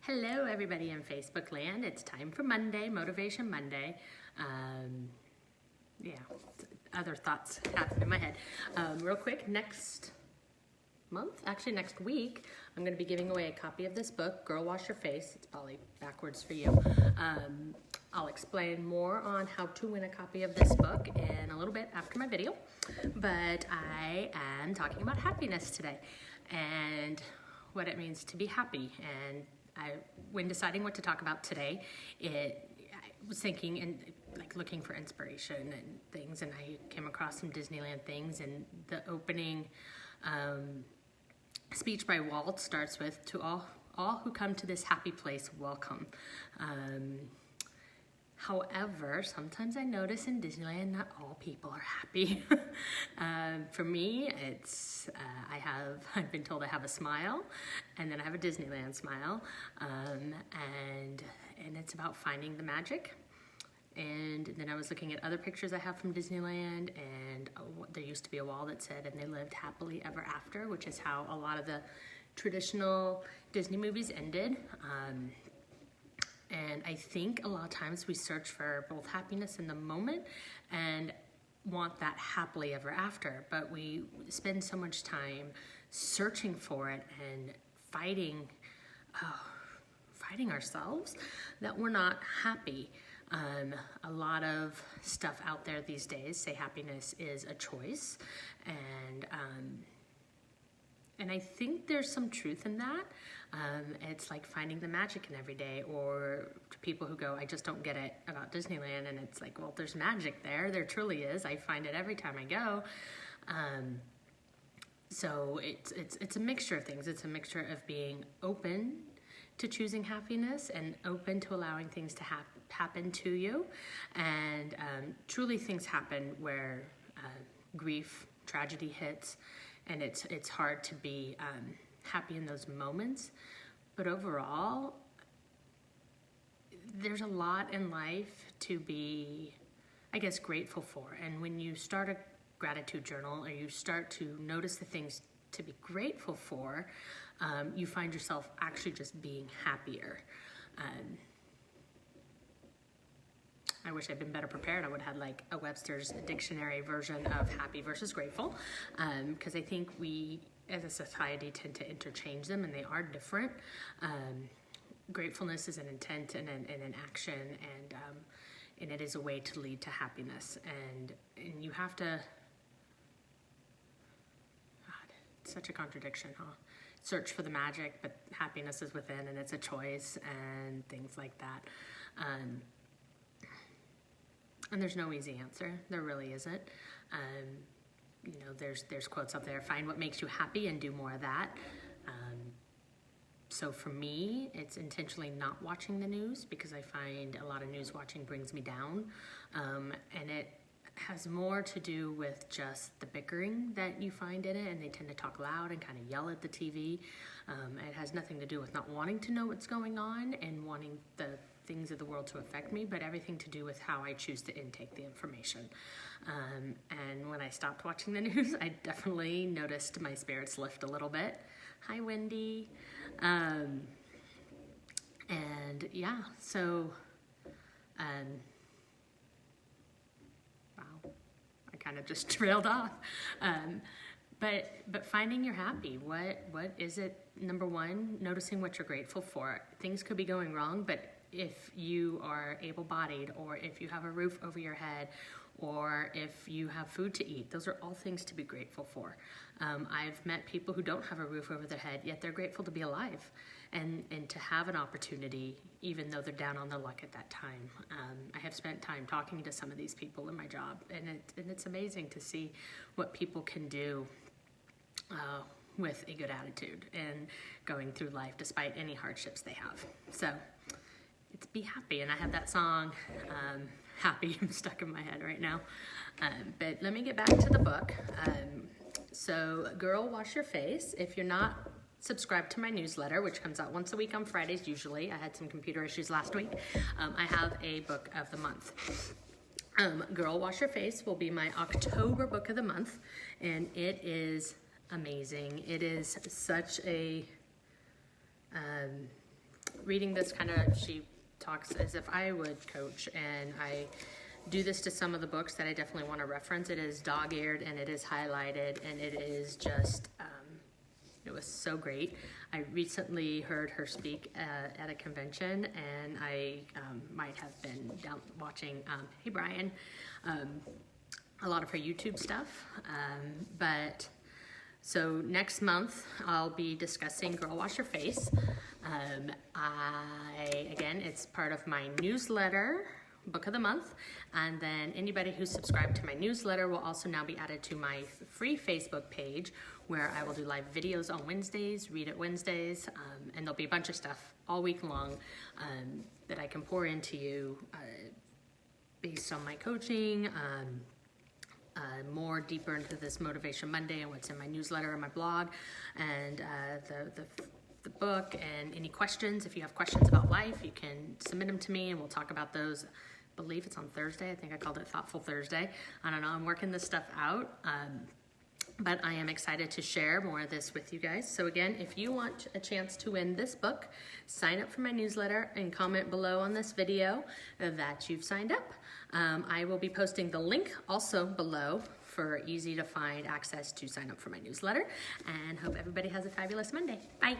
Hello everybody in Facebook land. It's time for Monday, Motivation Monday. Other thoughts happen in my head. Real quick, next week, I'm going to be giving away a copy of this book, Girl Wash Your Face. It's probably backwards for you. I'll explain more on how to win a copy of this book in a little bit after my video. But I am talking about happiness today and what it means to be happy. And when deciding what to talk about today, I was thinking and looking for inspiration and things, and I came across some Disneyland things, and the opening speech by Walt starts with, "To all who come to this happy place, welcome." However, sometimes I notice in Disneyland, not all people are happy. For me, I've been told I have a smile, and then I have a Disneyland smile, and it's about finding the magic. And then I was looking at other pictures I have from Disneyland, and there used to be a wall that said, "And they lived happily ever after," which is how a lot of the traditional Disney movies ended. And I think a lot of times we search for both happiness in the moment and want that happily ever after, but we spend so much time searching for it and fighting ourselves that we're not happy. A lot of stuff out there these days say happiness is a choice, and I think there's some truth in that. It's like finding the magic in every day, or to people who go, "I just don't get it about Disneyland," and it's like, well, there's magic there. There truly is. I find it every time I go. So it's a mixture of things. It's a mixture of being open to choosing happiness and open to allowing things to happen to you. And truly things happen where grief, tragedy hits, and it's hard to be happy in those moments. But overall, there's a lot in life to be, I guess, grateful for. And when you start a gratitude journal, or you start to notice the things to be grateful for, you find yourself actually just being happier. I wish I'd been better prepared. I would have had a Webster's dictionary version of happy versus grateful, because I think we as a society tend to interchange them, and they are different. Gratefulness is an intent and an action, and it is a way to lead to happiness. And you have to, God, it's such a contradiction, huh? Search for the magic, but happiness is within, and it's a choice, and things like that. And there's no easy answer. There really isn't. There's quotes out there: "Find what makes you happy and do more of that." So for me, it's intentionally not watching the news, because I find a lot of news watching brings me down. And it has more to do with just the bickering that you find in it, and they tend to talk loud and kind of yell at the TV. It has nothing to do with not wanting to know what's going on and wanting the things of the world to affect me, but everything to do with how I choose to intake the information. And when I stopped watching the news, I definitely noticed my spirits lift a little bit. Hi, Wendy. Wow, I kind of just trailed off. But finding you're happy. What is it? Number one, noticing what you're grateful for. Things could be going wrong, but if you are able-bodied, or if you have a roof over your head, or if you have food to eat, those are all things to be grateful for. I've met people who don't have a roof over their head, yet they're grateful to be alive and to have an opportunity, even though they're down on their luck at that time. I have spent time talking to some of these people in my job, and it's amazing to see what people can do with a good attitude and going through life despite any hardships they have. So it's be happy, and I have that song, Happy, stuck in my head right now. But let me get back to the book. So Girl Wash Your Face. If you're not subscribed to my newsletter, which comes out once a week on Fridays usually, I had some computer issues last week, I have a book of the month. Girl Wash Your Face will be my October book of the month, and it is amazing. It is such a reading this she talks as if I would coach, and I do this to some of the books that I definitely want to reference. It is dog-eared and it is highlighted, and it is just, it was so great. I recently heard her speak at a convention, and I might have been down watching, hey Brian, a lot of her YouTube stuff. So next month I'll be discussing Girl Wash Your Face. Again, it's part of my newsletter, Book of the Month, and then anybody who's subscribed to my newsletter will also now be added to my free Facebook page, where I will do live videos on Wednesdays, Read It Wednesdays, and there'll be a bunch of stuff all week long that I can pour into you based on my coaching, more deeper into this Motivation Monday and what's in my newsletter and my blog, and the book, and any questions. If you have questions about life, you can submit them to me and we'll talk about those. I believe it's on Thursday. I think I called it Thoughtful Thursday. I don't know. I'm working this stuff out. But I am excited to share more of this with you guys. So again, if you want a chance to win this book, sign up for my newsletter and comment below on this video that you've signed up. I will be posting the link also below for easy to find access to sign up for my newsletter, and hope everybody has a fabulous Monday. Bye.